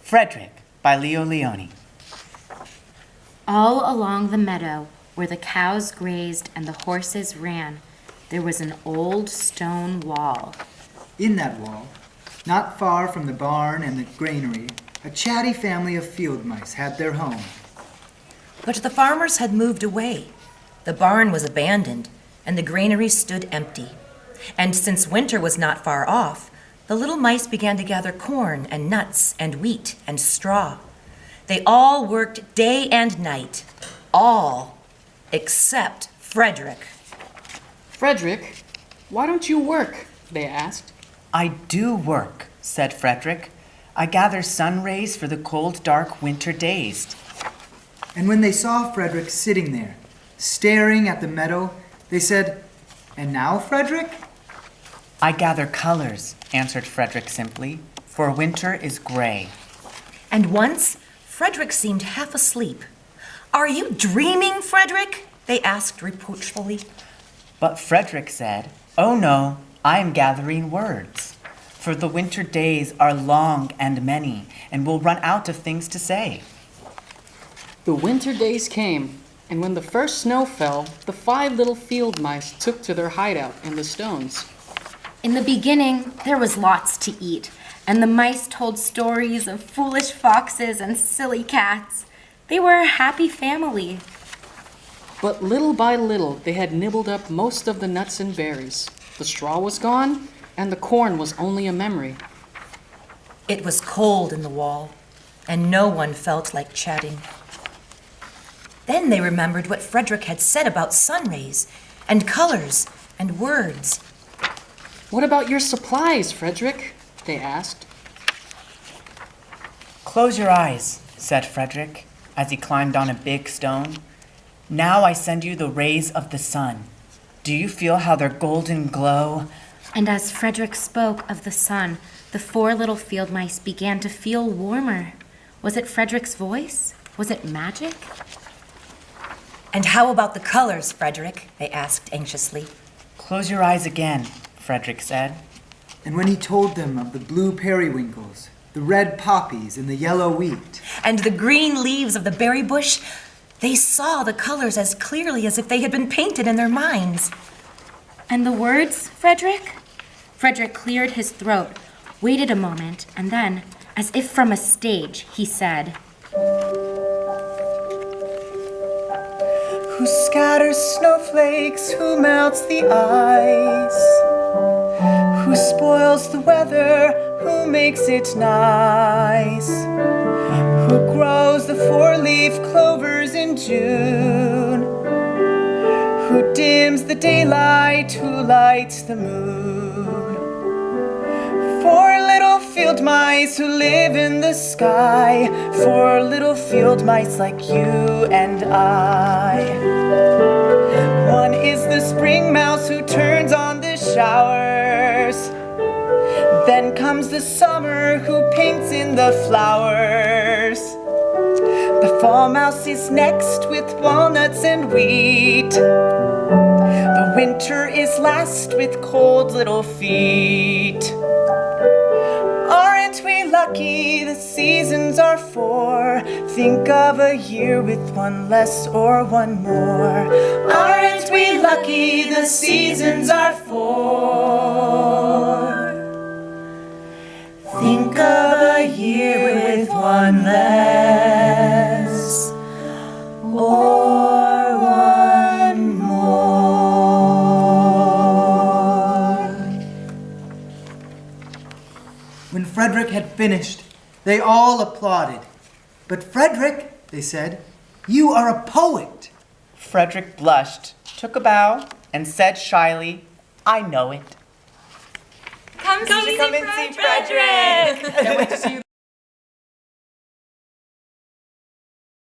Frederick by Leo Lionni. All along the meadow, where the cows grazed and the horses ran, there was an old stone wall. In that wall, not far from the barn and the granary, a chatty family of field mice had their home. But the farmers had moved away. The barn was abandoned, and the granary stood empty. And since winter was not far off, the little mice began to gather corn and nuts and wheat and straw. They all worked day and night. All except Frederick. Frederick, why don't you work? They asked. I do work, said Frederick. I gather sun rays for the cold, dark winter days. And when they saw Frederick sitting there, staring at the meadow, they said, "And now, Frederick?" I gather colors, answered Frederick simply, for winter is gray. And once, Frederick seemed half asleep. "Are you dreaming, Frederick?" they asked reproachfully. But Frederick said, "Oh no, I am gathering words. For the winter days are long and many, and will run out of things to say." The winter days came, and when the first snow fell, the 5 little field mice took to their hideout in the stones. In the beginning, there was lots to eat, and the mice told stories of foolish foxes and silly cats. They were a happy family. But little by little, they had nibbled up most of the nuts and berries. The straw was gone, and the corn was only a memory. It was cold in the wall, and no one felt like chatting. Then they remembered what Frederick had said about sun rays, and colors, and words. What about your supplies, Frederick? They asked. Close your eyes, said Frederick, as he climbed on a big stone. Now I send you the rays of the sun. Do you feel how their golden glow? And as Frederick spoke of the sun, the 4 little field mice began to feel warmer. Was it Frederick's voice? Was it magic? And how about the colors, Frederick? They asked anxiously. Close your eyes again, Frederick said. And when he told them of the blue periwinkles, the red poppies and the yellow wheat, and the green leaves of the berry bush, they saw the colors as clearly as if they had been painted in their minds. And the words, Frederick? Frederick cleared his throat, waited a moment, and then, as if from a stage, he said, "Who scatters snowflakes, who melts the ice, who spoils the weather, who makes it nice, who grows the 4-leaf clovers in June, who dims the daylight, who lights the moon. 4 little field mice who live in the sky, 4 little field mice like you and I. One is the spring mouse who turns on the showers. Then comes the summer who paints in the flowers. The fall mouse is next with walnuts and wheat. The winter is last with cold little feet. Aren't we lucky the seasons are 4? Think of a year with 1 less or 1 more. Aren't we lucky the seasons are 4? Think of a year with 1 less or 1 more. when Frederick had finished, they all applauded. "But Frederick," they said, "you are a poet." Frederick blushed, took a bow, and said shyly, "I know it." Come see Frederick!